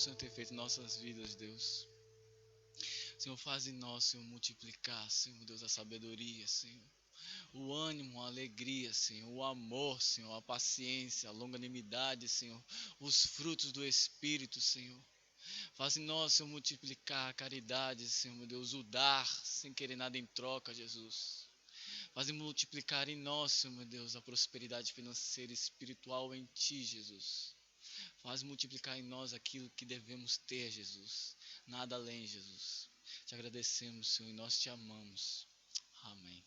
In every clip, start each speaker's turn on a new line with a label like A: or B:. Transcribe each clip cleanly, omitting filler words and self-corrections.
A: Senhor tem feito em nossas vidas, Deus. Senhor, faz em nós, Senhor, multiplicar, Senhor Deus, a sabedoria, Senhor. O ânimo, a alegria, Senhor, o amor, Senhor, a paciência, a longanimidade, Senhor, os frutos do Espírito, Senhor. Faz em nós, Senhor, multiplicar a caridade, Senhor, meu Deus, o dar, sem querer nada em troca, Jesus. Faz multiplicar em nós, Senhor, meu Deus, a prosperidade financeira e espiritual em Ti, Jesus. Faz multiplicar em nós aquilo que devemos ter, Jesus. Nada além, Jesus. Te agradecemos, Senhor, e nós te amamos. Amém.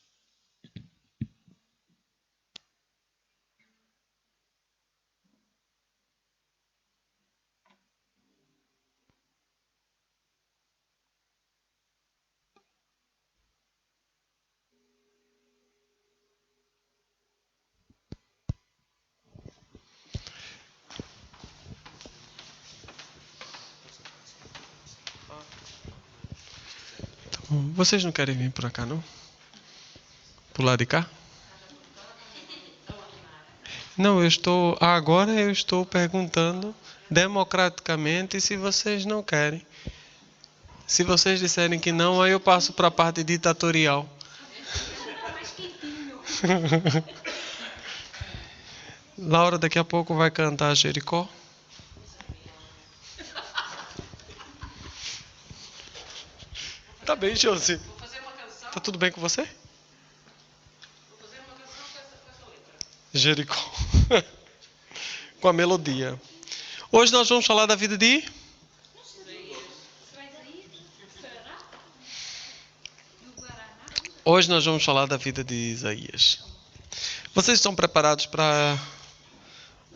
B: Vocês não querem vir por cá, não? Pro lado de cá? Não, agora eu estou perguntando democraticamente se vocês não querem. Se vocês disserem que não, aí eu passo para a parte ditatorial. Laura daqui a pouco vai cantar Jericó. Tá bem, Josi. Tá tudo bem com você? Jericó. Com a melodia. Hoje nós vamos falar da vida de... Hoje nós vamos falar da vida de Isaías. Vocês estão preparados para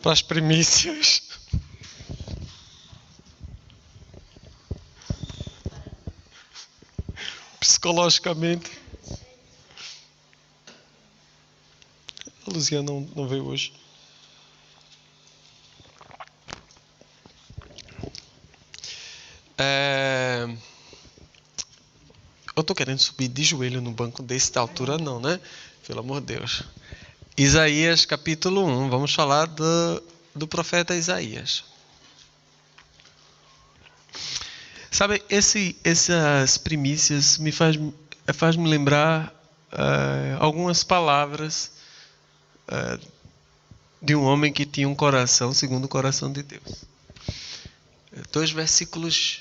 B: as primícias? Psicologicamente. A Luzia não veio hoje. Eu tô querendo subir de joelho no banco desse altura, não, né? Pelo amor de Deus. Isaías capítulo 1. Vamos falar do profeta Isaías. Sabe, essas primícias faz me lembrar algumas palavras de um homem que tinha um coração segundo o coração de Deus. 2 versículos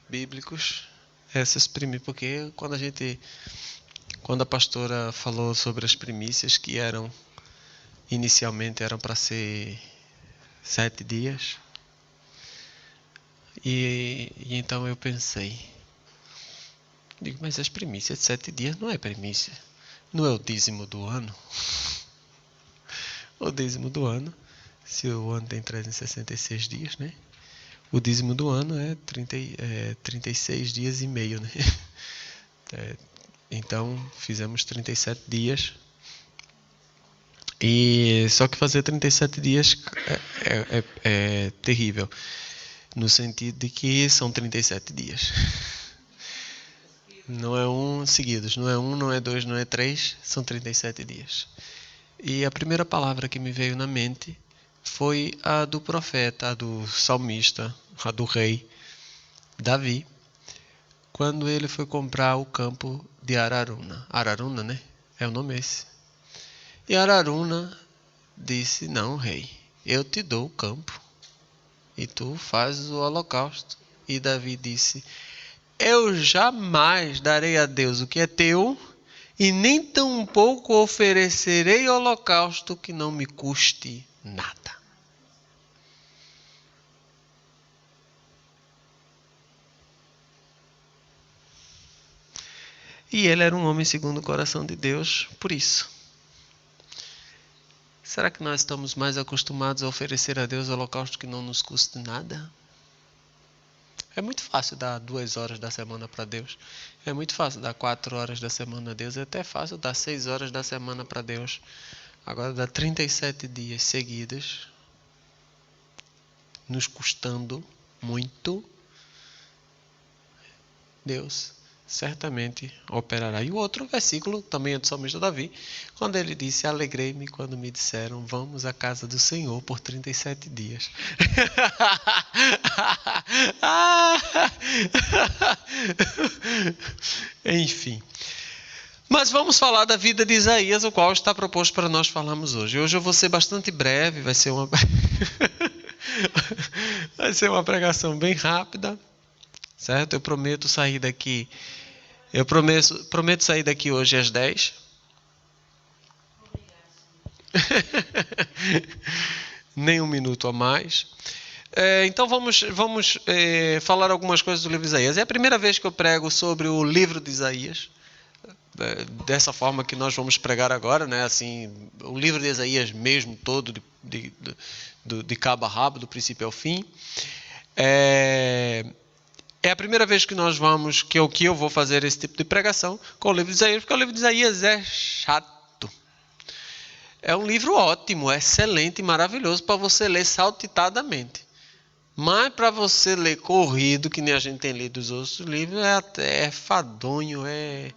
B: bíblicos, essas primícias, porque quando a pastora falou sobre as primícias que inicialmente eram para ser 7 dias, e então eu pensei, digo, mas as primícias de 7 dias não é primícia, não é o dízimo do ano. O dízimo do ano, se o ano tem 366 dias, né? O dízimo do ano é 36 dias e meio, né? Então fizemos 37 dias. E só que fazer 37 dias é terrível, no sentido de que são 37 dias. Não é um seguidos, não é um, não é dois, não é três, são 37 dias. E a primeira palavra que me veio na mente foi a do profeta, a do salmista, a do rei Davi, quando ele foi comprar o campo de Araruna. Araruna, né? É o nome esse. E Araruna disse, não, rei, eu te dou o campo e tu fazes o holocausto. E Davi disse, eu jamais darei a Deus o que é teu, e nem tampouco oferecerei holocausto que não me custe nada. E ele era um homem segundo o coração de Deus, por isso. Será que nós estamos mais acostumados a oferecer a Deus holocausto que não nos custe nada? É muito fácil dar 2 horas da semana para Deus. É muito fácil dar 4 horas da semana a Deus. É até fácil dar 6 horas da semana para Deus. Agora dar 37 dias seguidos, nos custando muito. Deus, certamente operará. E o outro versículo também é do salmista Davi, quando ele disse: alegrei-me quando me disseram, vamos à casa do Senhor por 37 dias. Enfim. Mas vamos falar da vida de Isaías, o qual está proposto para nós falarmos hoje. Hoje eu vou ser bastante breve, vai ser uma vai ser uma pregação bem rápida, certo? Eu prometo sair daqui. Eu prometo sair daqui hoje às 10. Nem um minuto a mais. Então vamos falar algumas coisas do livro de Isaías. É a primeira vez que eu prego sobre o livro de Isaías. Dessa forma que nós vamos pregar agora, né? Assim, o livro de Isaías mesmo todo, de cabo a rabo, do princípio ao fim. É a primeira vez que nós vamos, que eu vou fazer esse tipo de pregação com o livro de Isaías, porque o livro de Isaías é chato. É um livro ótimo, excelente e maravilhoso para você ler saltitadamente. Mas para você ler corrido, que nem a gente tem lido os outros livros, é fadonho, é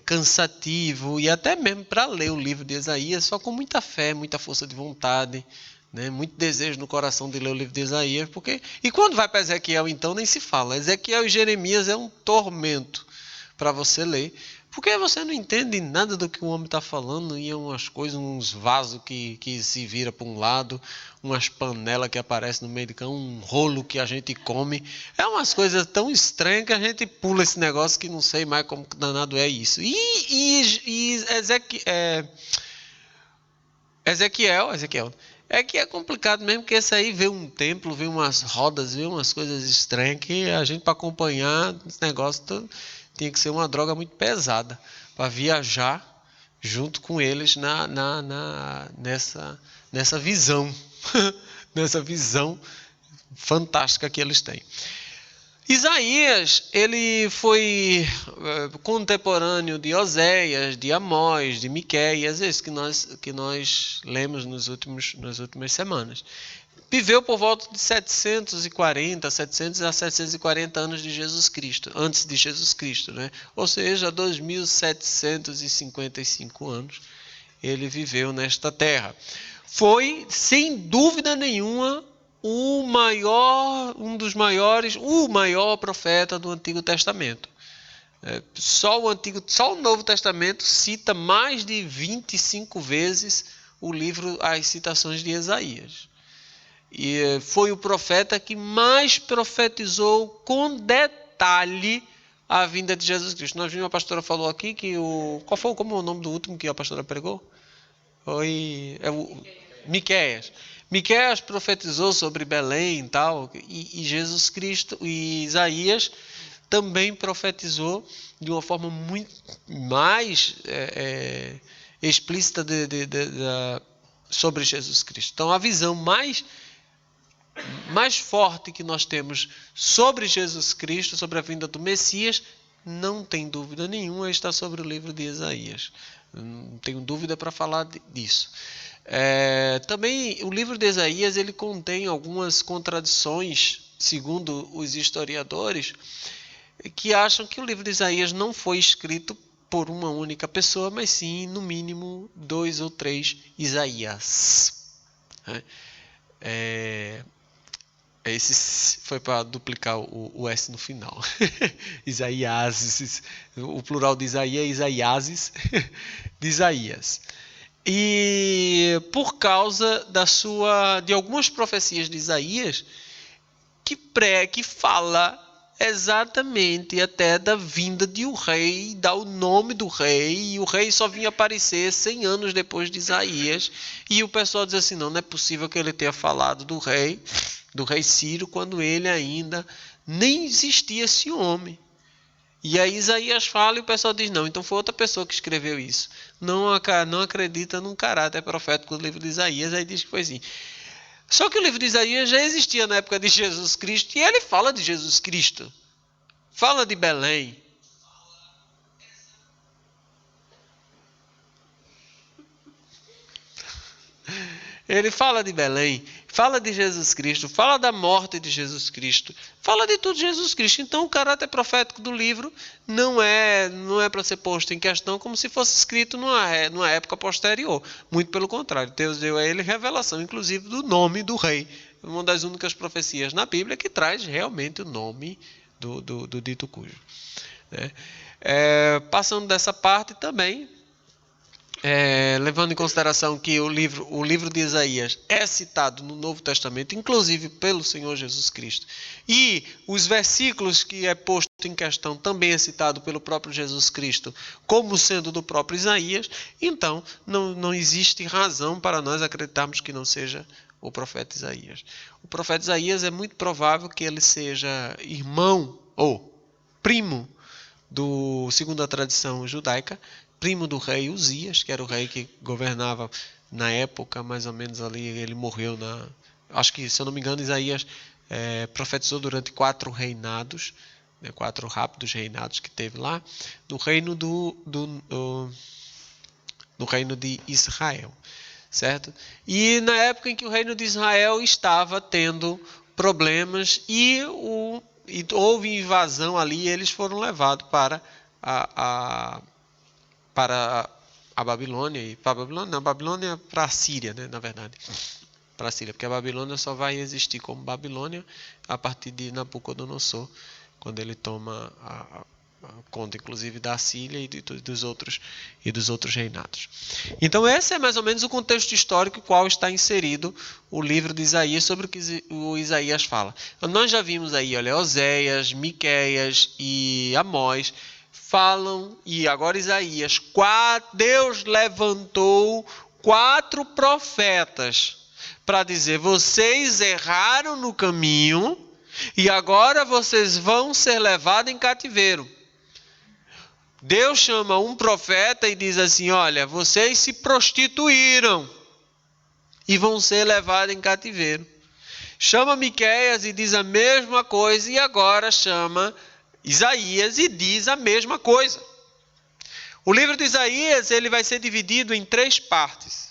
B: cansativo. E até mesmo para ler o livro de Isaías, só com muita fé, muita força de vontade, né? Muito desejo no coração de ler o livro de Isaías. E quando vai para Ezequiel, então, nem se fala. Ezequiel e Jeremias é um tormento para você ler. Porque você não entende nada do que o homem está falando, e umas coisas, uns vasos que se vira para um lado, umas panelas que aparecem no meio de campo, um rolo que a gente come. É umas coisas tão estranhas que a gente pula esse negócio que não sei mais como danado é isso. Ezequiel, é que é complicado mesmo, porque esse aí vê um templo, vê umas rodas, vê umas coisas estranhas que a gente, para acompanhar esse negócio, tinha que ser uma droga muito pesada para viajar junto com eles nessa visão, nessa visão fantástica que eles têm. Isaías, ele foi contemporâneo de Oséias, de Amós, de Miqueias, esse que nós lemos nas últimas semanas. Viveu por volta de 700 a 740 anos de Jesus Cristo, antes de Jesus Cristo, né? Ou seja, 2755 anos ele viveu nesta terra. Foi, sem dúvida nenhuma, o maior profeta do Antigo Testamento. Só o Novo Testamento cita mais de 25 vezes as citações de Isaías. E foi o profeta que mais profetizou com detalhe a vinda de Jesus Cristo. Nós vimos, a pastora falou aqui que como é o nome do último que a pastora pregou? Miqueias. Miqueias profetizou sobre Belém e tal, e Jesus Cristo e Isaías também profetizou de uma forma muito mais explícita sobre Jesus Cristo. Então, a visão mais forte que nós temos sobre Jesus Cristo, sobre a vinda do Messias, não tem dúvida nenhuma, está sobre o livro de Isaías. Não tenho dúvida para falar disso. Também o livro de Isaías ele contém algumas contradições, segundo os historiadores, que acham que o livro de Isaías não foi escrito por uma única pessoa, mas sim, no mínimo, 2 ou 3 Isaías. Esse foi para duplicar o S no final. Isaías, o plural de Isaías é Isaiases, de Isaías. E por causa de algumas profecias de Isaías que fala exatamente até da vinda de um rei, dá o nome do rei, e o rei só vinha aparecer 100 anos depois de Isaías, e o pessoal diz assim, não é possível que ele tenha falado do rei Ciro, quando ele ainda nem existia esse homem. E aí Isaías fala e o pessoal diz, não, então foi outra pessoa que escreveu isso. Não acredita num caráter profético do livro de Isaías, aí diz que foi assim. Só que o livro de Isaías já existia na época de Jesus Cristo, e ele fala de Jesus Cristo. Fala de Belém. Ele fala de Belém, fala de Jesus Cristo, fala da morte de Jesus Cristo, fala de tudo de Jesus Cristo. Então o caráter profético do livro não é para ser posto em questão como se fosse escrito numa época posterior. Muito pelo contrário, Deus deu a ele revelação, inclusive do nome do rei. Uma das únicas profecias na Bíblia que traz realmente o nome do dito cujo. Né? Passando dessa parte também, levando em consideração que o livro de Isaías é citado no Novo Testamento, inclusive pelo Senhor Jesus Cristo, e os versículos que é posto em questão também é citado pelo próprio Jesus Cristo, como sendo do próprio Isaías, então não existe razão para nós acreditarmos que não seja o profeta Isaías. O profeta Isaías é muito provável que ele seja irmão ou primo segundo a tradição judaica, primo do rei Uzias, que era o rei que governava na época, mais ou menos ali, ele morreu acho que, se eu não me engano, Isaías profetizou durante 4 reinados, 4 rápidos reinados que teve lá, no reino no reino de Israel, certo? E na época em que o reino de Israel estava tendo problemas e houve invasão ali, eles foram levados para a Babilônia, e para a Babilônia, para a Síria, né, na verdade, para a Síria, porque a Babilônia só vai existir como Babilônia a partir de Nabucodonosor, quando ele toma a conta, inclusive, da Síria e dos outros reinados. Então, esse é mais ou menos o contexto histórico em qual está inserido o livro de Isaías, sobre o que o Isaías fala. Nós já vimos aí, olha, Oséias, Miqueias e Amós falam, e agora Isaías, Deus levantou 4 profetas para dizer: vocês erraram no caminho e agora vocês vão ser levados em cativeiro. Deus chama um profeta e diz assim: olha, vocês se prostituíram e vão ser levados em cativeiro. Chama Miqueias e diz a mesma coisa, e agora chama Isaías e diz a mesma coisa. O livro de Isaías ele vai ser dividido em 3 partes.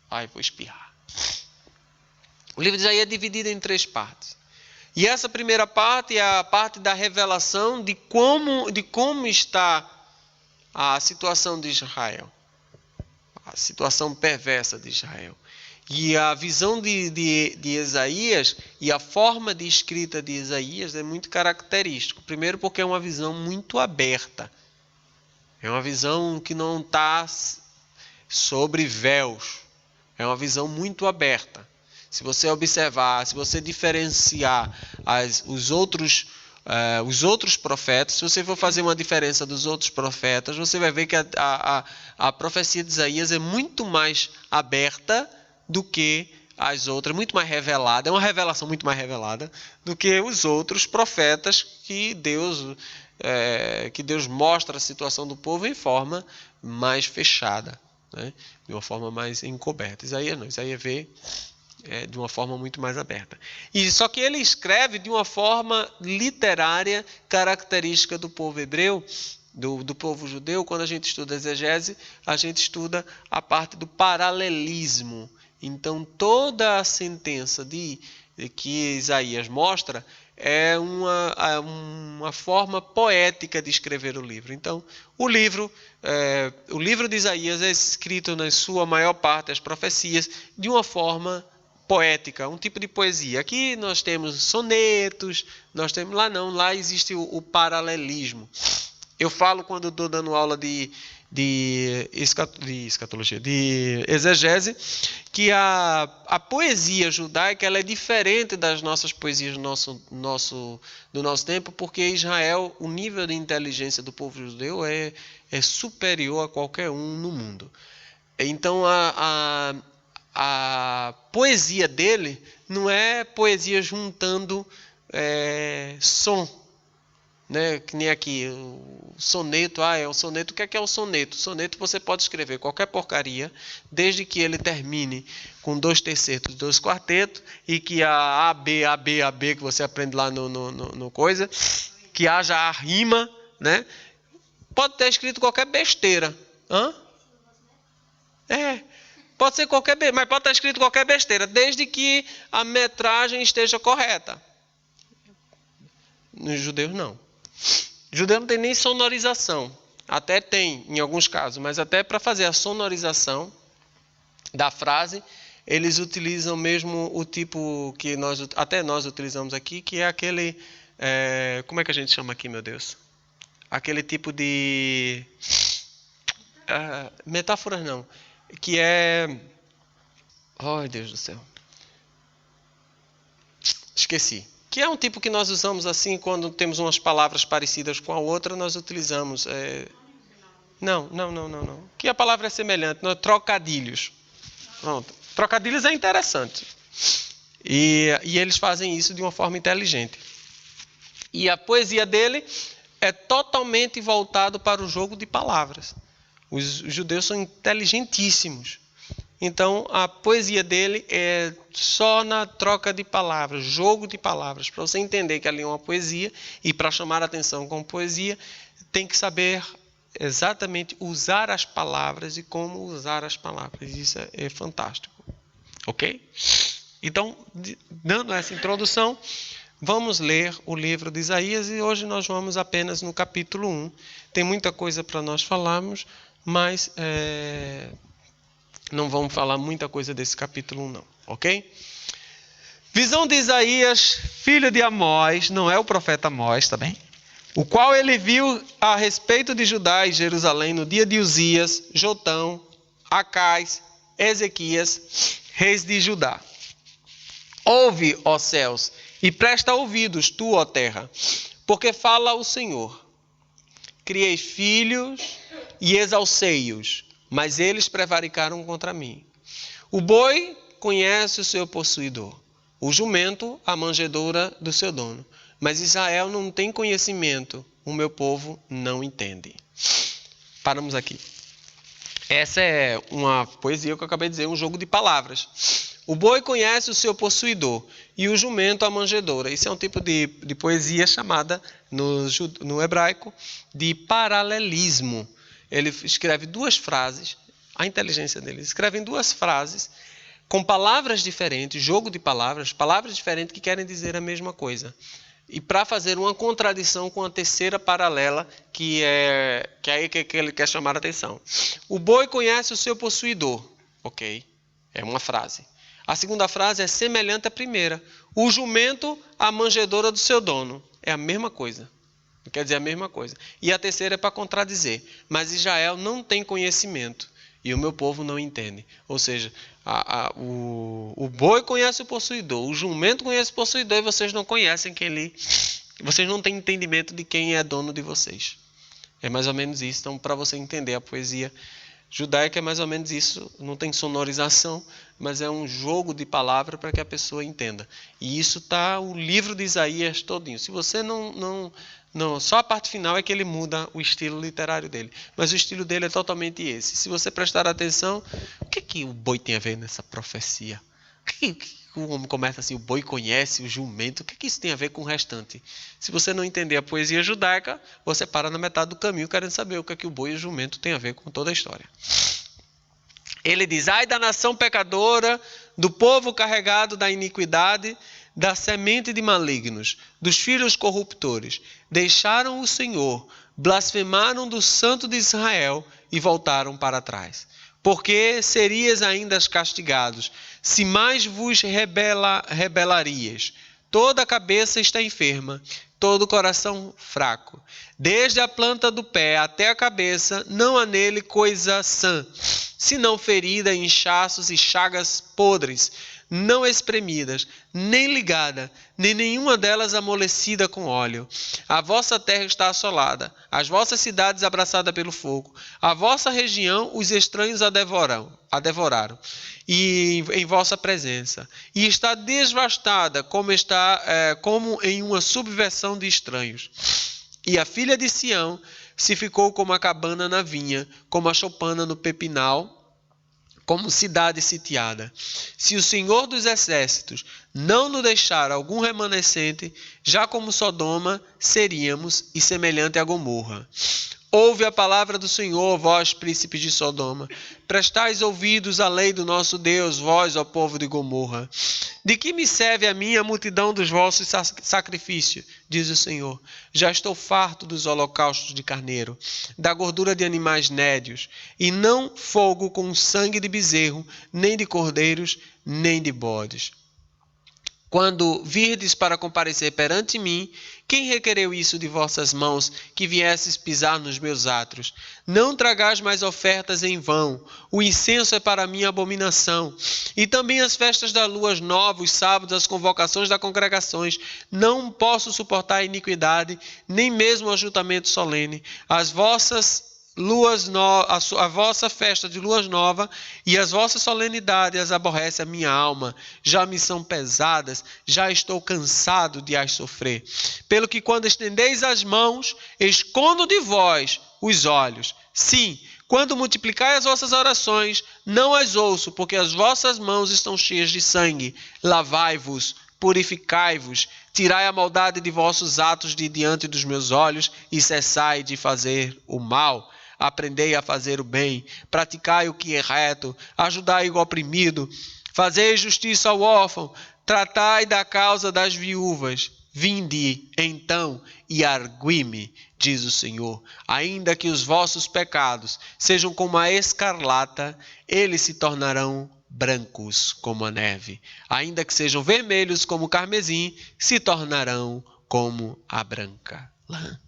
B: Ai, vou espirrar. O livro de Isaías é dividido em 3 partes. E essa primeira parte é a parte da revelação de como está a situação de Israel, a situação perversa de Israel. E a visão de Isaías e a forma de escrita de Isaías é muito característico. Primeiro porque é uma visão muito aberta. É uma visão que não está sobre véus. É uma visão muito aberta. Se você observar, se você diferenciar os outros profetas, se você for fazer uma diferença dos outros profetas, você vai ver que a profecia de Isaías é muito mais aberta do que as outras, muito mais revelada, é uma revelação muito mais revelada do que os outros profetas que Deus mostra a situação do povo em forma mais fechada, né? De uma forma mais encoberta. Isaías não, Isaías vê de uma forma muito mais aberta. E só que ele escreve de uma forma literária característica do povo hebreu, do povo judeu. Quando a gente estuda exegese, a gente estuda a parte do paralelismo. Então, toda a sentença que Isaías mostra é uma forma poética de escrever o livro. Então, o livro de Isaías é escrito, na sua maior parte, as profecias, de uma forma poética, um tipo de poesia. Aqui nós temos sonetos, lá existe o paralelismo. Eu falo, quando estou dando aula de escatologia, de exegese, que a poesia judaica ela é diferente das nossas poesias do nosso tempo, porque Israel, o nível de inteligência do povo judeu é superior a qualquer um no mundo. Então a poesia dele não é poesia juntando som, né? Que nem aqui o soneto. É um soneto. O que é o soneto? Soneto você pode escrever qualquer porcaria, desde que ele termine com 2 tercetos, 2 quartetos, e que a AB que você aprende lá no coisa, que haja a rima, né? Pode ter escrito qualquer besteira. Pode ser qualquer besteira, mas pode estar escrito qualquer besteira, desde que a metragem esteja correta. Nos judeus, não. Judeu não tem nem sonorização. Até tem, em alguns casos, mas até para fazer a sonorização da frase, eles utilizam mesmo o tipo que até nós utilizamos aqui, que é aquele... como é que a gente chama aqui, meu Deus? Aquele tipo de... metáforas não. Que é... Ai, Deus do céu. Esqueci. Que é um tipo que nós usamos assim quando temos umas palavras parecidas com a outra, nós utilizamos... Não. Que a palavra é semelhante, não é trocadilhos. Pronto. Trocadilhos é interessante. E eles fazem isso de uma forma inteligente. E a poesia dele é totalmente voltado para o jogo de palavras. Os judeus são inteligentíssimos. Então, a poesia dele é só na troca de palavras, jogo de palavras. Para você entender que ali é uma poesia, e para chamar a atenção com poesia, tem que saber exatamente usar as palavras e como usar as palavras. Isso é fantástico. Ok? Então, dando essa introdução, vamos ler o livro de Isaías e hoje nós vamos apenas no capítulo 1. Tem muita coisa para nós falarmos, mas não vamos falar muita coisa desse capítulo 1 não, ok? Visão de Isaías, filho de Amós, não é o profeta Amós, tá bem? O qual ele viu a respeito de Judá e Jerusalém no dia de Uzias, Jotão, Acais, Ezequias, reis de Judá. Ouve, ó céus, e presta ouvidos, tu, ó terra, porque fala o Senhor. Criei filhos e exalcei-os, mas eles prevaricaram contra mim. O boi conhece o seu possuidor, o jumento a manjedoura do seu dono. Mas Israel não tem conhecimento, o meu povo não entende. Paramos aqui. Essa é uma poesia que eu acabei de dizer, um jogo de palavras. O boi conhece o seu possuidor e o jumento a manjedoura. Isso é um tipo de poesia chamada, no hebraico, de paralelismo. Ele escreve duas frases, a inteligência dele, escreve em duas frases, com palavras diferentes, jogo de palavras diferentes que querem dizer a mesma coisa. E para fazer uma contradição com a terceira paralela, que é aí que ele quer chamar a atenção. O boi conhece o seu possuidor. Ok, é uma frase. A segunda frase é semelhante à primeira. O jumento a manjedoura do seu dono. É a mesma coisa. Quer dizer a mesma coisa. E a terceira é para contradizer. Mas Israel não tem conhecimento. E o meu povo não entende. Ou seja, o boi conhece o possuidor, o jumento conhece o possuidor e vocês não conhecem vocês não têm entendimento de quem é dono de vocês. É mais ou menos isso. Então, para você entender a poesia judaica, é mais ou menos isso. Não tem sonorização, mas é um jogo de palavra para que a pessoa entenda. E isso está o livro de Isaías todinho. Se você não, só a parte final é que ele muda o estilo literário dele. Mas o estilo dele é totalmente esse. Se você prestar atenção, o que o boi tem a ver nessa profecia? O que o homem começa assim, o boi conhece o jumento? O que isso tem a ver com o restante? Se você não entender a poesia judaica, você para na metade do caminho querendo saber o que o boi e o jumento tem a ver com toda a história. Ele diz, ai da nação pecadora, do povo carregado da iniquidade, da semente de malignos, dos filhos corruptores. Deixaram o Senhor, blasfemaram do Santo de Israel e voltaram para trás. Porque serias ainda castigados, se mais vos rebelarias. Toda a cabeça está enferma, todo o coração fraco. Desde a planta do pé até a cabeça, não há nele coisa sã, senão ferida, inchaços e chagas podres, não espremidas, nem ligada, nem nenhuma delas amolecida com óleo. A vossa terra está assolada, as vossas cidades abraçadas pelo fogo. A vossa região os estranhos a devoraram, e em vossa presença. E está devastada, como em uma subversão de estranhos. E a filha de Sião se ficou como a cabana na vinha, como a choupana no pepinal, como cidade sitiada. Se o Senhor dos Exércitos não nos deixar algum remanescente, já como Sodoma seríamos e semelhante a Gomorra. Ouve a palavra do Senhor, vós, príncipes de Sodoma. Prestais ouvidos à lei do nosso Deus, vós, ó povo de Gomorra. De que me serve a mim a multidão dos vossos sacrifícios, diz o Senhor. Já estou farto dos holocaustos de carneiro, da gordura de animais nédios, e não fogo com sangue de bezerro, nem de cordeiros, nem de bodes. Quando virdes para comparecer perante mim, quem requereu isso de vossas mãos, que viesses pisar nos meus átrios? Não tragais mais ofertas em vão, o incenso é para mim abominação. E também as festas das luas novas, os sábados, as convocações das congregações. Não posso suportar a iniquidade, nem mesmo o ajuntamento solene. As vossas a vossa festa de luas nova e as vossas solenidades as aborrece a minha alma, já me são pesadas, já estou cansado de as sofrer. Pelo que quando estendeis as mãos, escondo de vós os olhos. Sim, quando multiplicai as vossas orações, não as ouço, porque as vossas mãos estão cheias de sangue. Lavai-vos, purificai-vos, tirai a maldade de vossos atos de diante dos meus olhos e cessai de fazer o mal. Aprendei a fazer o bem, praticai o que é reto, ajudai o oprimido, fazei justiça ao órfão, tratai da causa das viúvas. Vinde, então, e argui-me, diz o Senhor, ainda que os vossos pecados sejam como a escarlata, eles se tornarão brancos como a neve. Ainda que sejam vermelhos como o carmesim, se tornarão como a branca lã.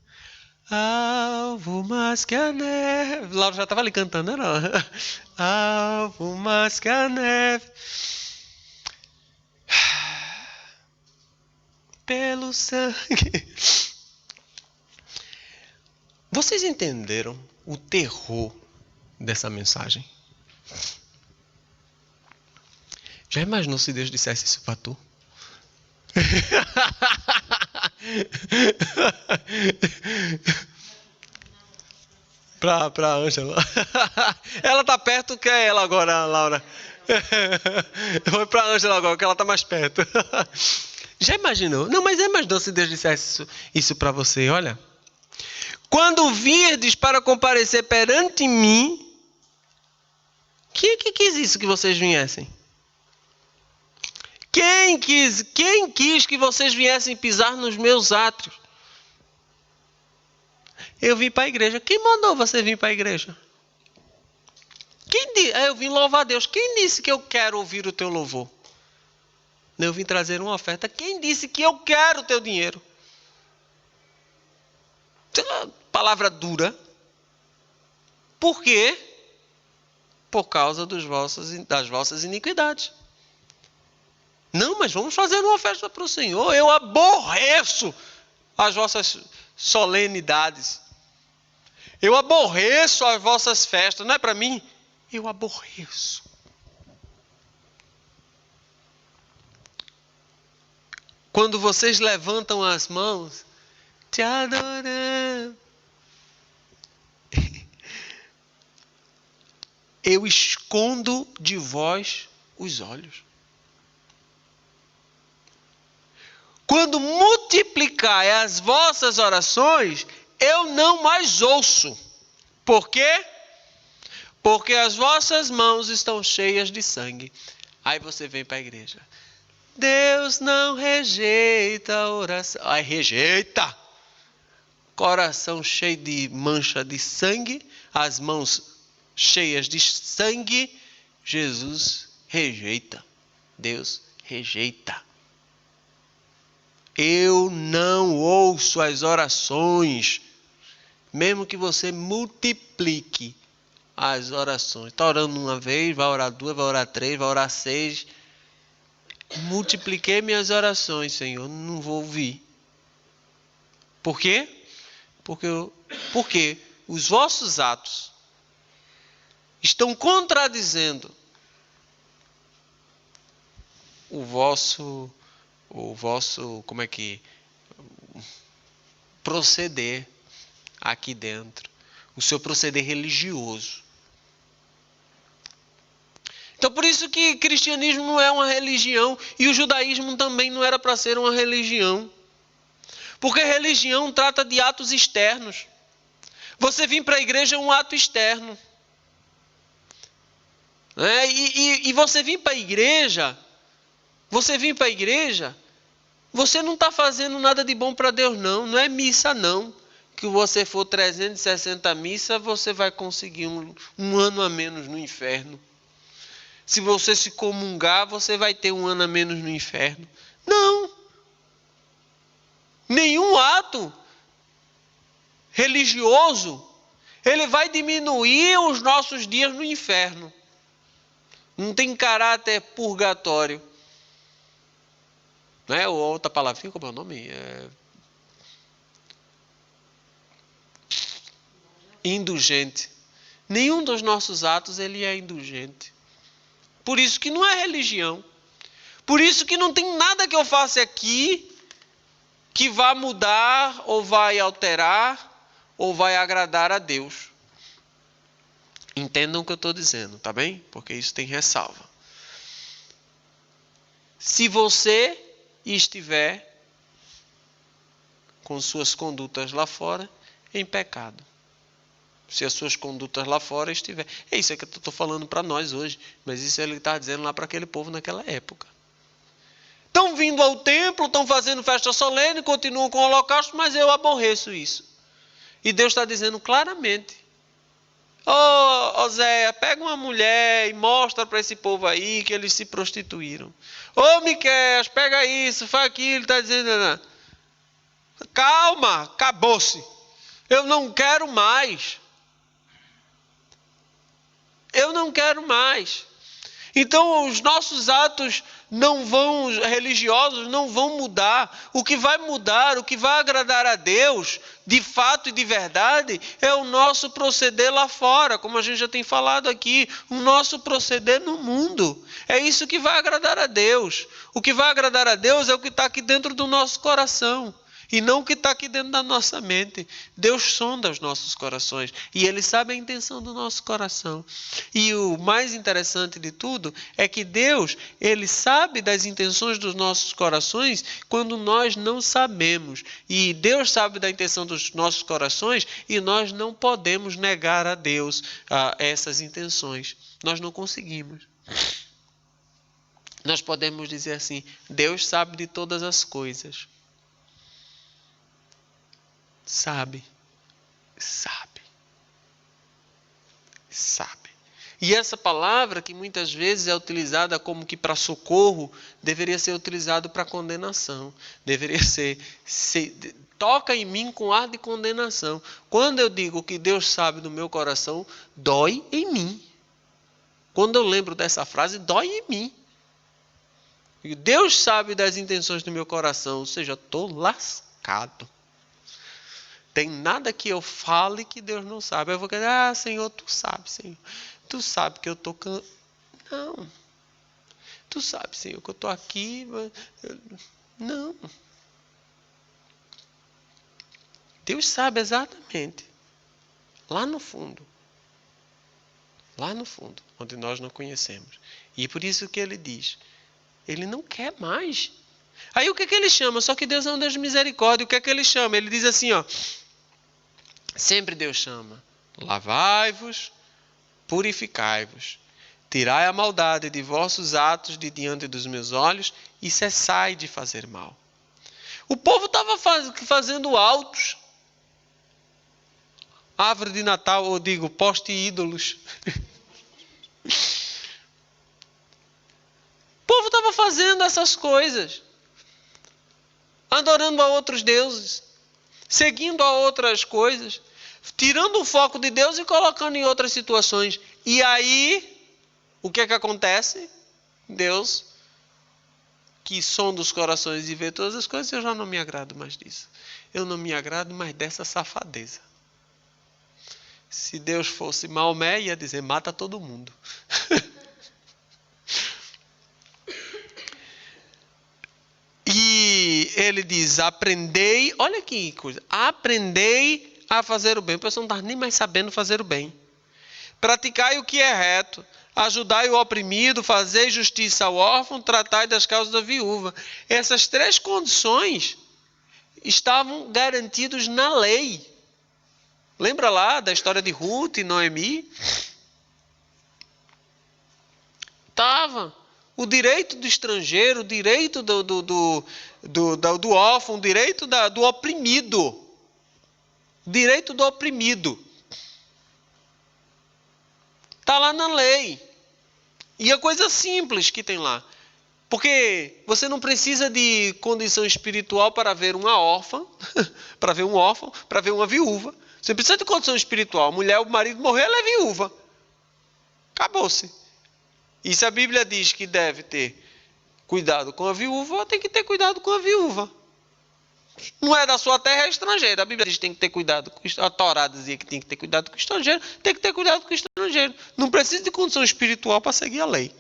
B: Alvo mais que a neve. Laura já estava ali cantando, não? Alvo mais que a neve. Pelo sangue. Vocês entenderam o terror dessa mensagem? Já imaginou se Deus dissesse isso para tu? Pra Ângela. Ela tá perto que é ela agora, Laura. Foi pra Ângela agora, que ela tá mais perto. Já imaginou? Não, mas já imaginou se Deus dissesse isso pra você? Olha. Quando virdes para comparecer perante mim, quem que quis isso que vocês viessem? Quem quis que vocês viessem pisar nos meus átrios? Eu vim para a igreja. Quem mandou você vir para a igreja? Eu vim louvar a Deus. Quem disse que eu quero ouvir o teu louvor? Eu vim trazer uma oferta. Quem disse que eu quero o teu dinheiro? Palavra dura. Por quê? Por causa das vossas iniquidades. Não, mas vamos fazer uma festa para o Senhor. Eu aborreço as vossas solenidades. Eu aborreço as vossas festas. Não é para mim? Eu aborreço. Quando vocês levantam as mãos, te adoramos. Eu escondo de vós os olhos. Quando multiplicai as vossas orações, eu não mais ouço. Por quê? Porque as vossas mãos estão cheias de sangue. Aí você vem para a igreja. Deus não rejeita a oração. Ai, rejeita! Coração cheio de mancha de sangue, as mãos cheias de sangue, Jesus rejeita. Deus rejeita. Eu não ouço as orações, mesmo que você multiplique as orações. Está orando uma vez, vai orar duas, vai orar três, vai orar seis. Multipliquei minhas orações, Senhor, não vou ouvir. Por quê? Porque os vossos atos estão contradizendo o vosso proceder aqui dentro, o seu proceder religioso. Então, por isso que cristianismo não é uma religião e o judaísmo também não era para ser uma religião. Porque religião trata de atos externos. Você vir para a igreja é um ato externo. E você vir para a igreja, você não está fazendo nada de bom para Deus, não. Não é missa, não. Que você for 360 missas, você vai conseguir um ano a menos no inferno. Se você se comungar, você vai ter um ano a menos no inferno. Não. Nenhum ato religioso, ele vai diminuir os nossos dias no inferno. Não tem caráter purgatório. Não é? Ou outra palavrinha, como é o nome? Indulgente. Nenhum dos nossos atos ele é indulgente. Por isso que não é religião. Por isso que não tem nada que eu faça aqui que vá mudar, ou vai alterar, ou vai agradar a Deus. Entendam o que eu estou dizendo, tá bem? Porque isso tem ressalva. Se você estiver com suas condutas lá fora em pecado. Se as suas condutas lá fora estiver. É isso que eu estou falando para nós hoje. Mas isso ele está dizendo lá para aquele povo naquela época. Estão vindo ao templo, estão fazendo festa solene, continuam com o holocausto, mas eu aborreço isso. E Deus está dizendo claramente. Ô Oséia, pega uma mulher e mostra para esse povo aí que eles se prostituíram. Ô Miqueias, pega isso, faz aquilo, está dizendo. Não. Calma, acabou-se. Eu não quero mais. Eu não quero mais. Então os nossos atos religiosos não vão mudar. O que vai mudar, o que vai agradar a Deus, de fato e de verdade, é o nosso proceder lá fora, como a gente já tem falado aqui, o nosso proceder no mundo. É isso que vai agradar a Deus. O que vai agradar a Deus é o que está aqui dentro do nosso coração. E não o que está aqui dentro da nossa mente. Deus sonda os nossos corações. E Ele sabe a intenção do nosso coração. E o mais interessante de tudo é que Deus, Ele sabe das intenções dos nossos corações quando nós não sabemos. E Deus sabe da intenção dos nossos corações e nós não podemos negar a Deus essas intenções. Nós não conseguimos. Nós podemos dizer assim, Deus sabe de todas as coisas. Sabe. E essa palavra que muitas vezes é utilizada como que para socorro, deveria ser utilizado para condenação. Deveria ser toca em mim com ar de condenação. Quando eu digo que Deus sabe do meu coração, dói em mim. Quando eu lembro dessa frase, dói em mim. E Deus sabe das intenções do meu coração, ou seja, estou lascado. Tem nada que eu fale que Deus não sabe. Eu vou dizer, Senhor, Tu sabe, Senhor. Tu sabe que eu estou... Não. Tu sabe, Senhor, que eu estou aqui. Não. Deus sabe exatamente. Lá no fundo. Onde nós não conhecemos. E por isso que Ele diz, Ele não quer mais. Aí o que Ele chama? Só que Deus é um Deus de misericórdia. O que Ele chama? Ele diz assim, sempre Deus chama, lavai-vos, purificai-vos, tirai a maldade de vossos atos de diante dos meus olhos e cessai de fazer mal. O povo estava fazendo altos, árvore de Natal, ou digo, poste ídolos. O povo estava fazendo essas coisas, adorando a outros deuses, seguindo a outras coisas, tirando o foco de Deus e colocando em outras situações. E aí, o que acontece? Deus, que sonda os corações e vê todas as coisas, eu já não me agrado mais disso. Eu não me agrado mais dessa safadeza. Se Deus fosse Maomé, ia dizer, mata todo mundo. E ele diz, aprendei, olha que coisa, aprendei a fazer o bem. O pessoal não está nem mais sabendo fazer o bem. Praticai o que é reto, ajudai o oprimido, fazei justiça ao órfão, tratai das causas da viúva. Essas três condições estavam garantidas na lei. Lembra lá da história de Ruth e Noemi? Estava. O direito do estrangeiro, o direito do órfão, o direito do oprimido. Direito do oprimido. Está lá na lei. E é coisa simples que tem lá. Porque você não precisa de condição espiritual para ver uma órfã, para ver um órfão, para ver uma viúva. Você precisa de condição espiritual. A mulher, o marido morreu, ela é viúva. Acabou-se. E se a Bíblia diz que deve ter cuidado com a viúva, tem que ter cuidado com a viúva. Não é da sua terra, é estrangeira. A Bíblia diz que tem que ter cuidado com o estrangeiro. A Torá dizia que tem que ter cuidado com o estrangeiro, tem que ter cuidado com o estrangeiro. Não precisa de condição espiritual para seguir a lei.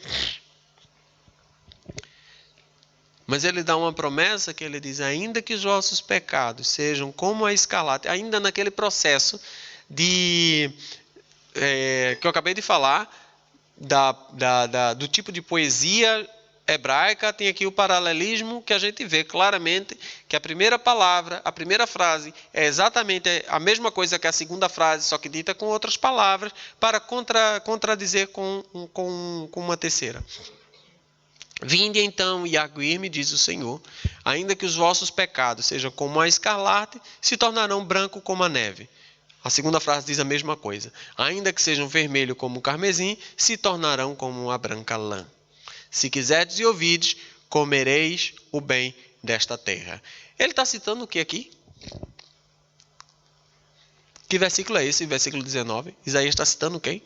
B: Mas ele dá uma promessa que ele diz, ainda que os vossos pecados sejam como a escarlate, ainda naquele processo que eu acabei de falar, do tipo de poesia hebraica, tem aqui o paralelismo que a gente vê claramente que a primeira palavra, a primeira frase é exatamente a mesma coisa que a segunda frase, só que dita com outras palavras, para contradizer com uma terceira. Vinde então e arguir-me, diz o Senhor, ainda que os vossos pecados sejam como a escarlate, se tornarão branco como a neve. A segunda frase diz a mesma coisa. Ainda que sejam vermelho como o carmesim, se tornarão como a branca lã. Se quiserdes e ouvides, comereis o bem desta terra. Ele está citando o que aqui? Que versículo é esse? Versículo 19. Isaías está citando quem?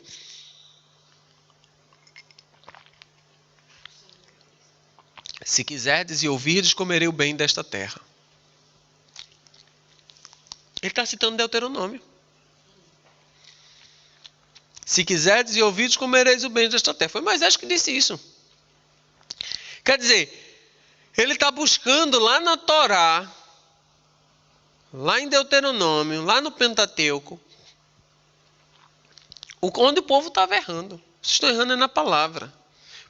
B: Se quiserdes e ouvirdes, comerei o bem desta terra. Ele está citando Deuteronômio. Se quiserdes e ouvirdes, comereis o bem desta terra. Foi Moisés que disse isso. Quer dizer, ele está buscando lá na Torá, lá em Deuteronômio, lá no Pentateuco, onde o povo estava errando. Vocês estão errando na palavra.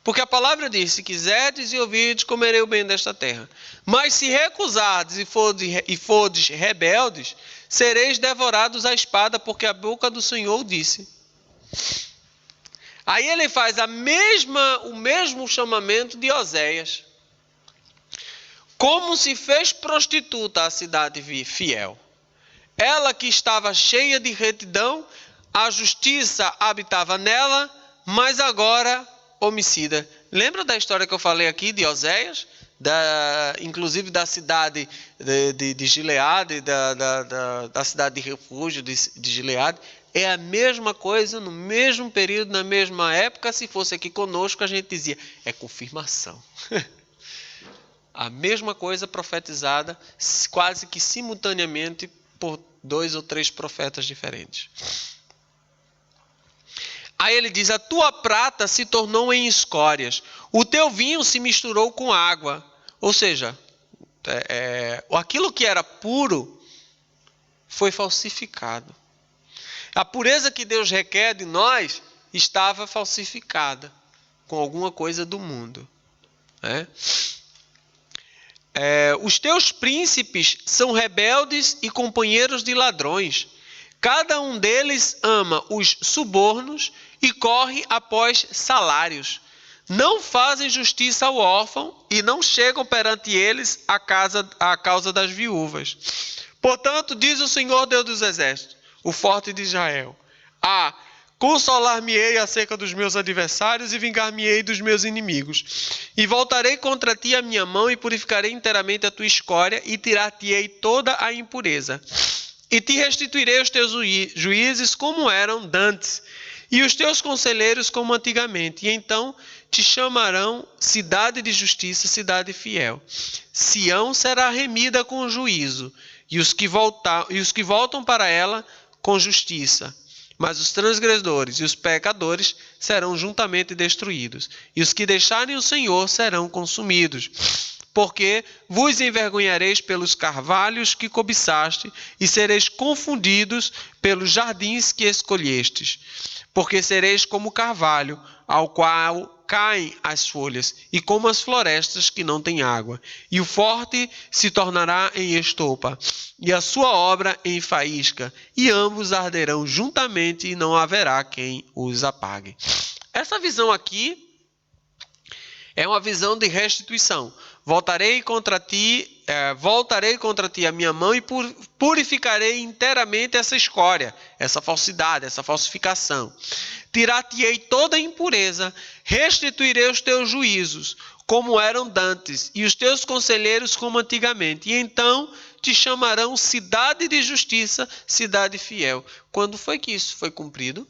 B: Porque a palavra diz, se quiserdes e ouvirdes, comerei o bem desta terra. Mas se recusardes e fordes rebeldes, sereis devorados à espada, porque a boca do Senhor disse. Aí ele faz o mesmo chamamento de Oséias. Como se fez prostituta a cidade fiel. Ela que estava cheia de retidão, a justiça habitava nela, mas agora homicida. Lembra da história que eu falei aqui de Oséias? Inclusive da cidade de Gileade, da cidade de refúgio de Gileade. É a mesma coisa, no mesmo período, na mesma época. Se fosse aqui conosco, a gente dizia, é confirmação. A mesma coisa profetizada, quase que simultaneamente, por 2 ou 3 profetas diferentes. Aí ele diz, a tua prata se tornou em escórias, o teu vinho se misturou com água. Ou seja, aquilo que era puro foi falsificado. A pureza que Deus requer de nós estava falsificada com alguma coisa do mundo. Os teus príncipes são rebeldes e companheiros de ladrões. Cada um deles ama os subornos e corre após salários. Não fazem justiça ao órfão e não chegam perante eles à causa das viúvas. Portanto, diz o Senhor Deus dos Exércitos, o forte de Israel, consolar-me-ei acerca dos meus adversários e vingar-me-ei dos meus inimigos. E voltarei contra ti a minha mão e purificarei inteiramente a tua escória e tirar-te-ei toda a impureza. E te restituirei os teus juízes como eram dantes, e os teus conselheiros como antigamente. E então te chamarão cidade de justiça, cidade fiel. Sião será remida com juízo, e os que voltam para ela com justiça. Mas os transgressores e os pecadores serão juntamente destruídos, e os que deixarem o Senhor serão consumidos. Porque vos envergonhareis pelos carvalhos que cobiçaste, e sereis confundidos pelos jardins que escolhestes. Porque sereis como carvalho, ao qual caem as folhas, e como as florestas que não têm água. E o forte se tornará em estopa, e a sua obra em faísca, e ambos arderão juntamente, e não haverá quem os apague. Essa visão aqui é uma visão de restituição. Voltarei contra ti a minha mão e purificarei inteiramente essa escória, essa falsidade, essa falsificação. Tirar-te-ei toda a impureza, restituirei os teus juízos, como eram dantes, e os teus conselheiros como antigamente. E então te chamarão cidade de justiça, cidade fiel. Quando foi que isso foi cumprido?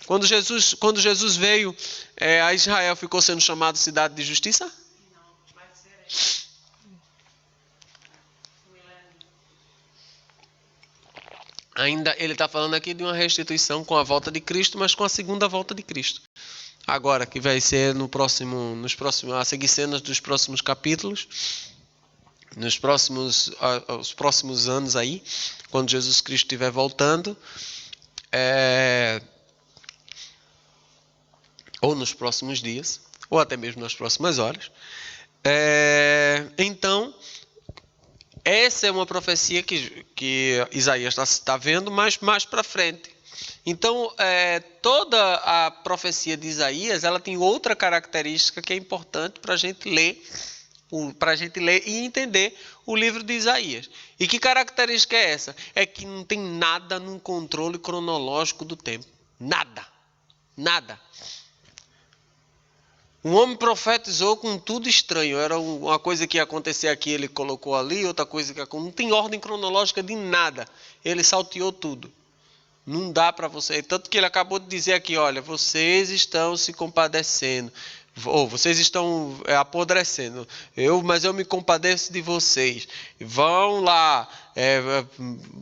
B: Quando Jesus veio a Israel, ficou sendo chamado cidade de justiça? Ainda ele está falando aqui de uma restituição com a volta de Cristo, mas com a segunda volta de Cristo. Agora, que vai ser a seguir cenas dos próximos capítulos, os próximos anos aí, quando Jesus Cristo estiver voltando, ou nos próximos dias, ou até mesmo nas próximas horas. Então, essa é uma profecia que Isaías está vendo, mas mais para frente. Então, toda a profecia de Isaías, ela tem outra característica que é importante para a gente ler, e entender o livro de Isaías. E que característica é essa? É que não tem nada num controle cronológico do tempo. Nada. Um homem profetizou com tudo estranho. Era uma coisa que ia acontecer aqui, ele colocou ali, outra coisa que não tem ordem cronológica de nada. Ele salteou tudo. Não dá para você. Tanto que ele acabou de dizer aqui, olha, vocês estão se compadecendo. Ou vocês estão apodrecendo. Mas eu me compadeço de vocês. Vão lá.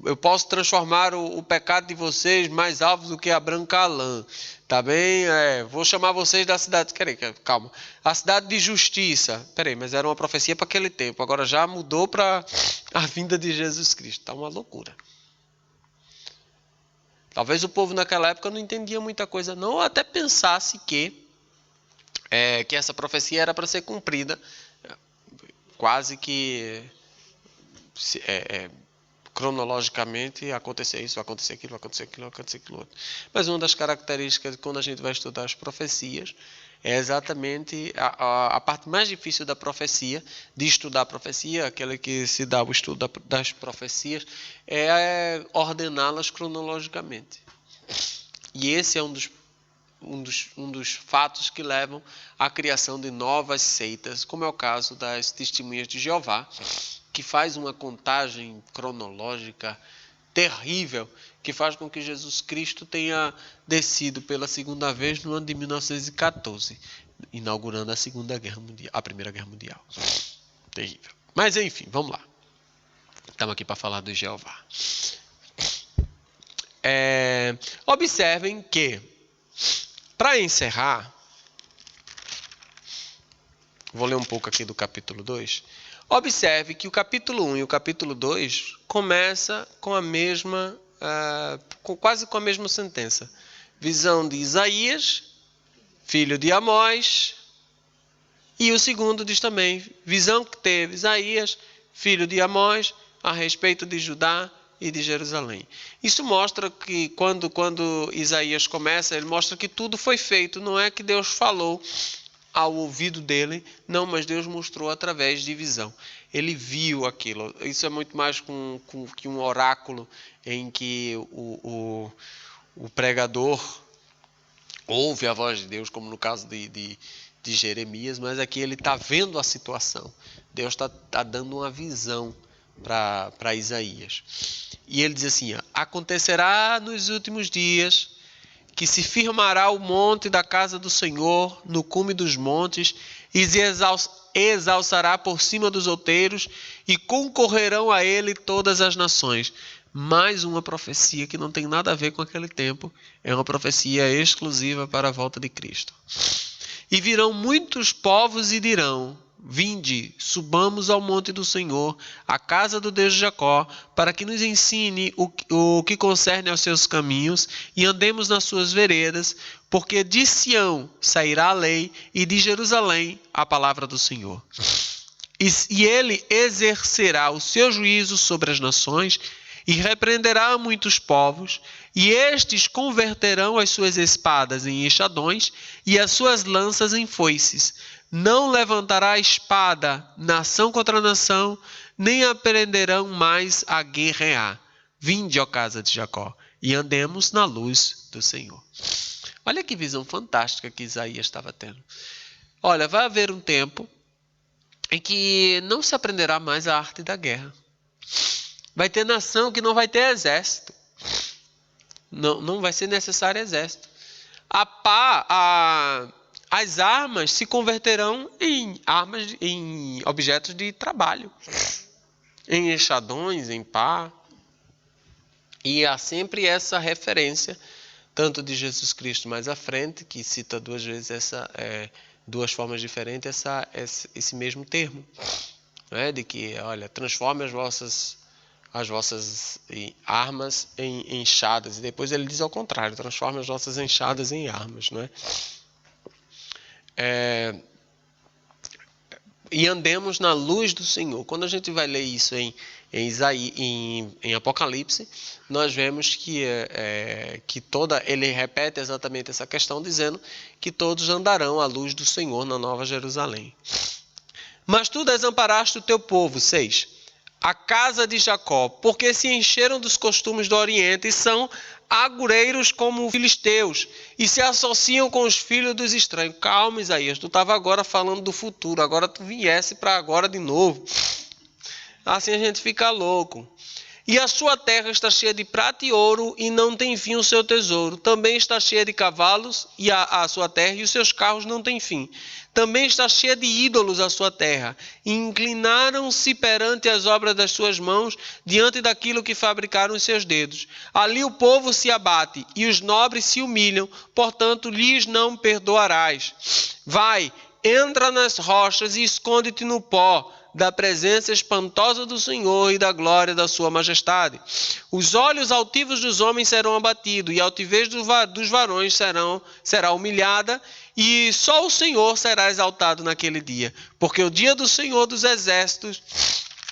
B: Eu posso transformar o pecado de vocês mais alvo do que a branca lã. Tá bem? Vou chamar vocês da cidade. Calma. A cidade de justiça. Peraí, mas era uma profecia para aquele tempo. Agora já mudou para a vinda de Jesus Cristo. Tá uma loucura. Talvez o povo naquela época não entendia muita coisa, não, ou até pensasse que essa profecia era para ser cumprida, quase que cronologicamente acontecer isso, acontecer aquilo, acontecer aquilo, acontecer aquilo outro. Mas uma das características quando a gente vai estudar as profecias é exatamente a parte mais difícil da profecia, de estudar a profecia, aquela que se dá o estudo das profecias, é ordená-las cronologicamente. E esse é um dos fatos que levam à criação de novas seitas, como é o caso das Testemunhas de Jeová, que faz uma contagem cronológica terrível, que faz com que Jesus Cristo tenha descido pela segunda vez no ano de 1914, inaugurando a Primeira Guerra Mundial. Terrível. Mas enfim, vamos lá. Estamos aqui para falar do Jeová. Observem que, para encerrar, vou ler um pouco aqui do capítulo 2. Observe que o capítulo 1 e o capítulo 2 começa com quase com a mesma sentença. Visão de Isaías, filho de Amós, e o segundo diz também, visão que teve Isaías, filho de Amós, a respeito de Judá e de Jerusalém. Isso mostra que quando Isaías começa, ele mostra que tudo foi feito, não é que Deus falou ao ouvido dele, não, mas Deus mostrou através de visão. Ele viu aquilo. Isso é muito mais que um oráculo em que o pregador ouve a voz de Deus, como no caso de Jeremias, mas aqui ele está vendo a situação. Deus está dando uma visão para Isaías. E ele diz assim, acontecerá nos últimos dias que se firmará o monte da casa do Senhor no cume dos montes e se exalçará por cima dos outeiros e concorrerão a ele todas as nações. Mais uma profecia que não tem nada a ver com aquele tempo, é uma profecia exclusiva para a volta de Cristo. E virão muitos povos e dirão, Vinde, subamos ao monte do Senhor, à casa do Deus de Jacó, para que nos ensine o que concerne aos seus caminhos e andemos nas suas veredas, porque de Sião sairá a lei e de Jerusalém a palavra do Senhor. E ele exercerá o seu juízo sobre as nações e repreenderá muitos povos, e estes converterão as suas espadas em enxadões e as suas lanças em foices. Não levantará espada nação contra nação, nem aprenderão mais a guerrear. Vinde, ó casa de Jacó, e andemos na luz do Senhor. Olha que visão fantástica que Isaías estava tendo. Olha, vai haver um tempo em que não se aprenderá mais a arte da guerra. Vai ter nação que não vai ter exército. Não vai ser necessário exército. As armas se converterão em objetos de trabalho. Em enxadões, em pá. E há sempre essa referência, tanto de Jesus Cristo mais à frente, que cita duas vezes duas formas diferentes esse mesmo termo. Né? De que, olha, transforme as vossas armas em enxadas. E depois ele diz ao contrário, transforme as vossas enxadas em armas. Não é? E andemos na luz do Senhor. Quando a gente vai ler isso em Apocalipse, nós vemos que ele repete exatamente essa questão, dizendo que todos andarão à luz do Senhor na Nova Jerusalém. Mas tu desamparaste o teu povo, 6. A casa de Jacó, porque se encheram dos costumes do Oriente e são agureiros como os filisteus e se associam com os filhos dos estranhos. Calma, Isaías, tu estava agora falando do futuro, agora tu viesse para agora de novo. Assim a gente fica louco. E a sua terra está cheia de prata e ouro, e não tem fim o seu tesouro. Também está cheia de cavalos, e a sua terra, e os seus carros não têm fim. Também está cheia de ídolos a sua terra. E inclinaram-se perante as obras das suas mãos, diante daquilo que fabricaram os seus dedos. Ali o povo se abate, e os nobres se humilham, portanto lhes não perdoarás. Vai, entra nas rochas e esconde-te no pó da presença espantosa do Senhor e da glória da sua majestade. Os olhos altivos dos homens serão abatidos, e a altivez dos varões será humilhada, e só o Senhor será exaltado naquele dia, porque o dia do Senhor dos exércitos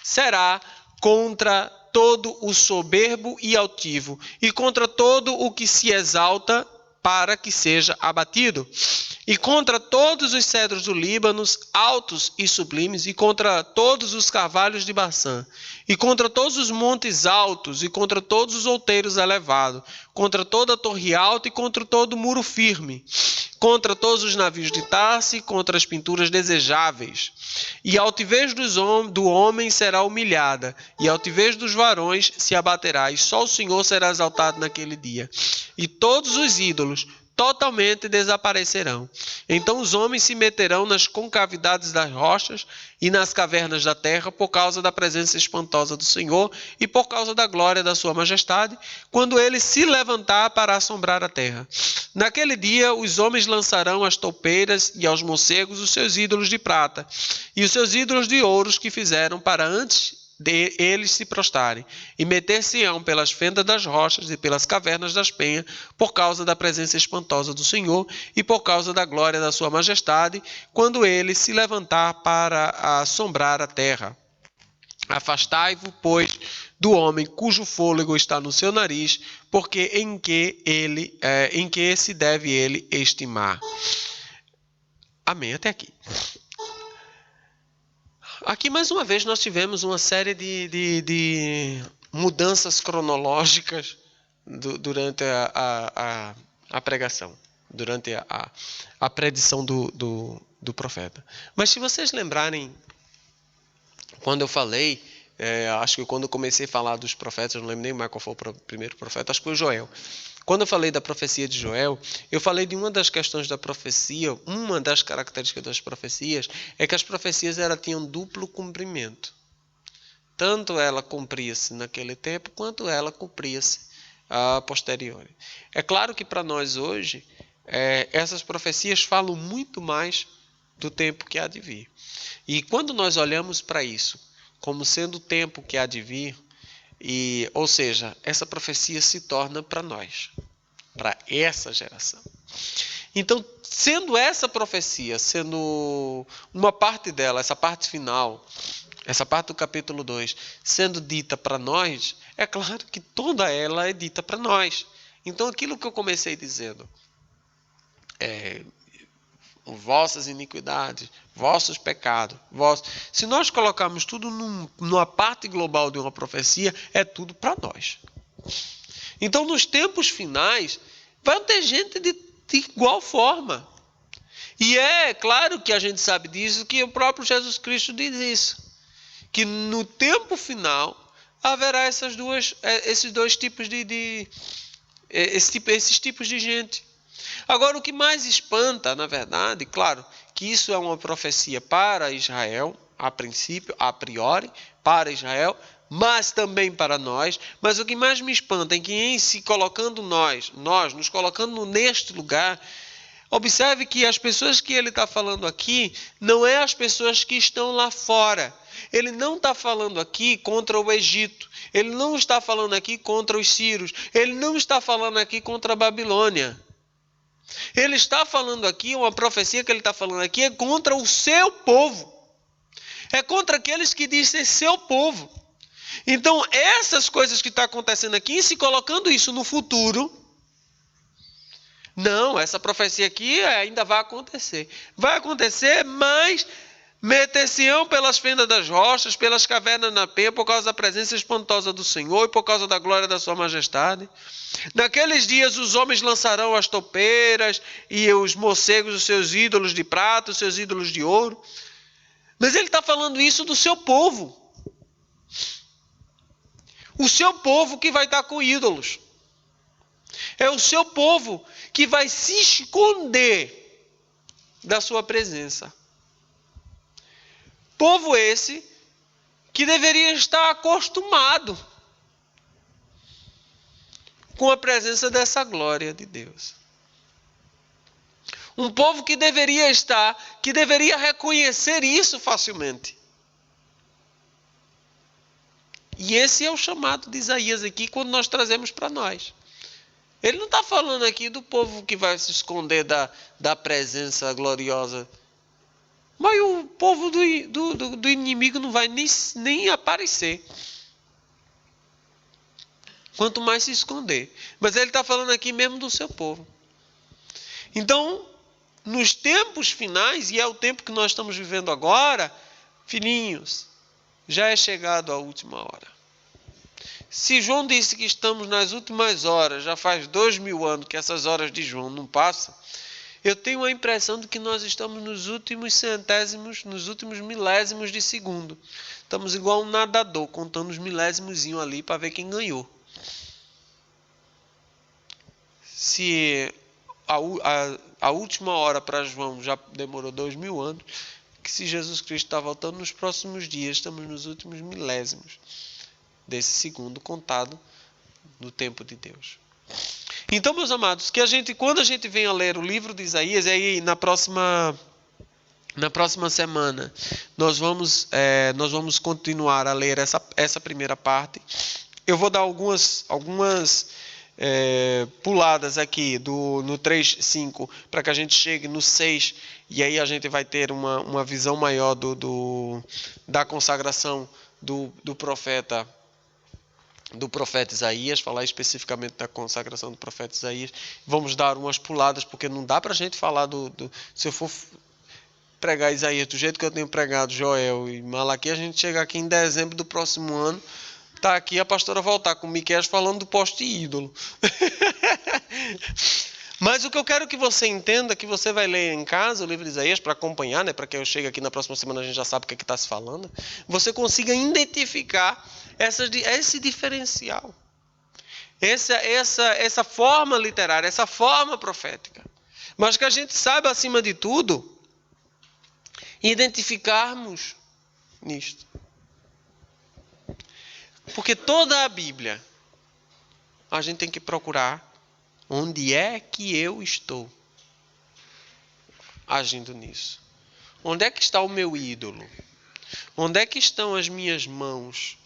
B: será contra todo o soberbo e altivo, e contra todo o que se exalta, para que seja abatido, e contra todos os cedros do Líbano, altos e sublimes, e contra todos os carvalhos de Baçã, e contra todos os montes altos, e contra todos os outeiros elevados, contra toda a torre alta, e contra todo o muro firme, contra todos os navios de Tarse, contra as pinturas desejáveis. E a altivez do homem será humilhada, e a altivez dos varões se abaterá, e só o Senhor será exaltado naquele dia. E todos os ídolos totalmente desaparecerão. Então os homens se meterão nas concavidades das rochas e nas cavernas da terra por causa da presença espantosa do Senhor e por causa da glória da sua majestade, quando ele se levantar para assombrar a terra. Naquele dia os homens lançarão às toupeiras e aos morcegos os seus ídolos de prata e os seus ídolos de ouros que fizeram para antes de eles se prostrarem, e meter-se-ão pelas fendas das rochas e pelas cavernas das penhas, por causa da presença espantosa do Senhor e por causa da glória da sua majestade, quando ele se levantar para assombrar a terra. Afastai-vos, pois, do homem cujo fôlego está no seu nariz, porque em que se deve ele estimar. Amém, até aqui. Aqui, mais uma vez, nós tivemos uma série de mudanças cronológicas durante a pregação, durante a predição do profeta. Mas se vocês lembrarem, quando eu falei, acho que quando eu comecei a falar dos profetas, não lembro nem mais qual foi o primeiro profeta, acho que foi Joel. Quando eu falei da profecia de Joel, eu falei de uma das questões da profecia, uma das características das profecias, é que as profecias tinham duplo cumprimento. Tanto ela cumpria-se naquele tempo, quanto ela cumpria-se a posteriori. É claro que para nós hoje, essas profecias falam muito mais do tempo que há de vir. E quando nós olhamos para isso como sendo o tempo que há de vir, ou seja, essa profecia se torna para nós, para essa geração. Então, sendo essa profecia, sendo uma parte dela, essa parte final, essa parte do capítulo 2, sendo dita para nós, é claro que toda ela é dita para nós. Então, aquilo que eu comecei dizendo, vossas iniquidades, vossos pecados, se nós colocarmos tudo numa parte global de uma profecia, é tudo para nós. Então, nos tempos finais, vai ter gente de igual forma. E é claro que a gente sabe disso, que o próprio Jesus Cristo diz isso. Que no tempo final haverá esses dois tipos esses tipos de gente. Agora, o que mais espanta, na verdade, claro, que isso é uma profecia para Israel, a princípio, a priori, para Israel, mas também para nós. Mas o que mais me espanta é que em se colocando nós nos colocando neste lugar, observe que as pessoas que ele está falando aqui não é as pessoas que estão lá fora. Ele não está falando aqui contra o Egito. Ele não está falando aqui contra os sírios. Ele não está falando aqui contra a Babilônia. Ele está falando aqui, uma profecia que ele está falando aqui é contra o seu povo. É contra aqueles que dizem ser seu povo. Então, essas coisas que estão acontecendo aqui, se colocando isso no futuro, não, essa profecia aqui ainda vai acontecer. Vai acontecer, mas meter-se-ão pelas fendas das rochas, pelas cavernas na penha, por causa da presença espantosa do Senhor e por causa da glória da sua majestade. Naqueles dias os homens lançarão as topeiras e os morcegos, os seus ídolos de prata, os seus ídolos de ouro. Mas ele está falando isso do seu povo. O seu povo que vai estar com ídolos. É o seu povo que vai se esconder da sua presença. Povo esse que deveria estar acostumado com a presença dessa glória de Deus. Um povo que deveria reconhecer isso facilmente. E esse é o chamado de Isaías aqui, quando nós trazemos para nós. Ele não está falando aqui do povo que vai se esconder da presença gloriosa. Mas o povo do inimigo não vai nem aparecer. Quanto mais se esconder. Mas ele está falando aqui mesmo do seu povo. Então, nos tempos finais, e é o tempo que nós estamos vivendo agora, filhinhos, já é chegado a última hora. Se João disse que estamos nas últimas horas, já faz 2000 anos que essas horas de João não passam, eu tenho a impressão de que nós estamos nos últimos centésimos, nos últimos milésimos de segundo. Estamos igual um nadador, contando os milésimos ali para ver quem ganhou. Se a última hora para João já demorou 2000 anos, que se Jesus Cristo está voltando nos próximos dias, estamos nos últimos milésimos desse segundo contado no tempo de Deus. Então, meus amados, quando a gente vem a ler o livro de Isaías, e aí na próxima semana nós vamos continuar a ler essa primeira parte. Eu vou dar algumas puladas aqui no 3:5 para que a gente chegue no 6 e aí a gente vai ter uma visão maior da consagração do profeta Isaías, falar especificamente da consagração do profeta Isaías. Vamos dar umas puladas, porque não dá para a gente falar se eu for pregar Isaías do jeito que eu tenho pregado Joel e Malaquias, a gente chega aqui em dezembro do próximo ano, tá aqui a pastora voltar com Miqueias falando do poste ídolo. Mas o que eu quero que você entenda, que você vai ler em casa o livro de Isaías para acompanhar, né, para que eu chegue aqui na próxima semana a gente já sabe o que está se falando, você consiga identificar esse diferencial, essa forma literária, essa forma profética. Mas que a gente saiba, acima de tudo, identificarmos nisto. Porque toda a Bíblia, a gente tem que procurar onde é que eu estou agindo nisso. Onde é que está o meu ídolo? Onde é que estão as minhas mãos?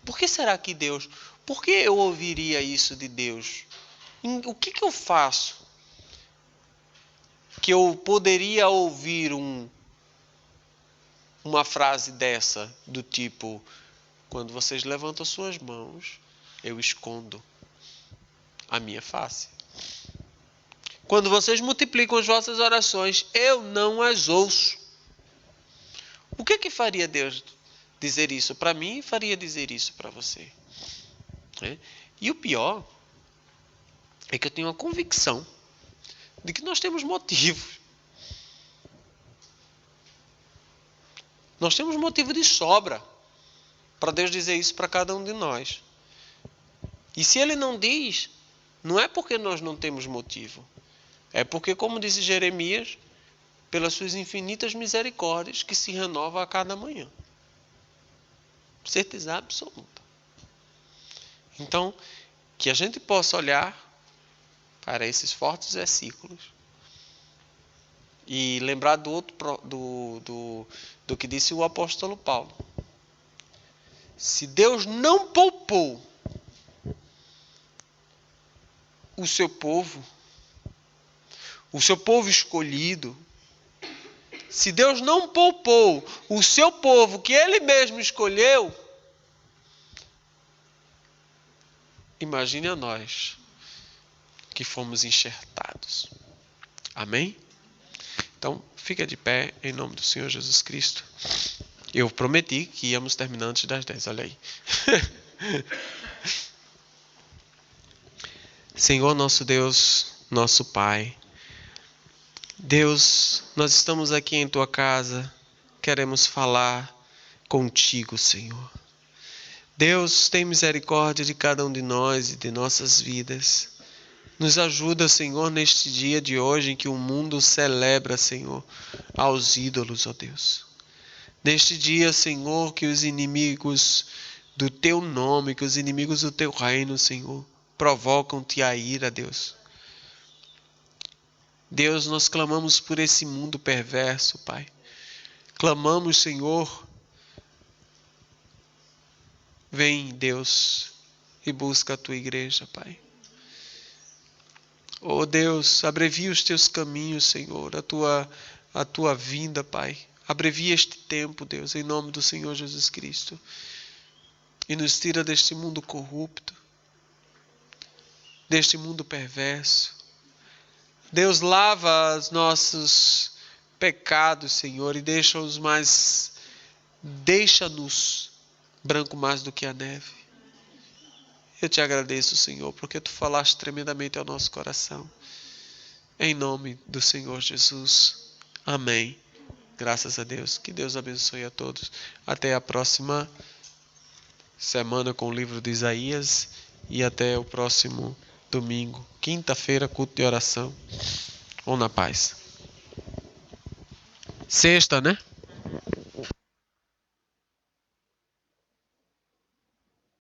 B: Por que será que Deus... Por que eu ouviria isso de Deus? O que eu faço que eu poderia ouvir uma frase dessa, do tipo: quando vocês levantam suas mãos, eu escondo a minha face. Quando vocês multiplicam as vossas orações, eu não as ouço. O que faria Deus dizer isso para mim e faria dizer isso para você? E o pior é que eu tenho a convicção de que nós temos motivos. Nós temos motivo de sobra para Deus dizer isso para cada um de nós. E se Ele não diz, não é porque nós não temos motivo. É porque, como disse Jeremias, pelas suas infinitas misericórdias que se renovam a cada manhã. Certeza absoluta. Então, que a gente possa olhar para esses fortes versículos e lembrar do que disse o apóstolo Paulo. Se Deus não poupou o seu povo escolhido, se Deus não poupou o seu povo que Ele mesmo escolheu, imagine a nós que fomos enxertados. Amém? Então, fica de pé em nome do Senhor Jesus Cristo. Eu prometi que íamos terminar antes das 10, olha aí. Senhor nosso Deus, nosso Pai, Deus, nós estamos aqui em Tua casa, queremos falar contigo, Senhor. Deus, tem misericórdia de cada um de nós e de nossas vidas. Nos ajuda, Senhor, neste dia de hoje em que o mundo celebra, Senhor, aos ídolos, ó Deus. Neste dia, Senhor, que os inimigos do Teu nome, que os inimigos do Teu reino, Senhor, provocam-te a ira, Deus. Deus, nós clamamos por esse mundo perverso, Pai. Clamamos, Senhor, vem, Deus, e busca a Tua igreja, Pai. Oh Deus, abrevia os Teus caminhos, Senhor, a Tua vinda, Pai. Abrevia este tempo, Deus, em nome do Senhor Jesus Cristo. E nos tira deste mundo corrupto, deste mundo perverso. Deus, lava os nossos pecados, Senhor, e deixa-nos branco mais do que a neve. Eu te agradeço, Senhor, porque Tu falaste tremendamente ao nosso coração. Em nome do Senhor Jesus. Amém. Graças a Deus. Que Deus abençoe a todos. Até a próxima semana com o livro de Isaías e até o próximo domingo, quinta-feira, culto de oração. Ou na paz. Sexta, né?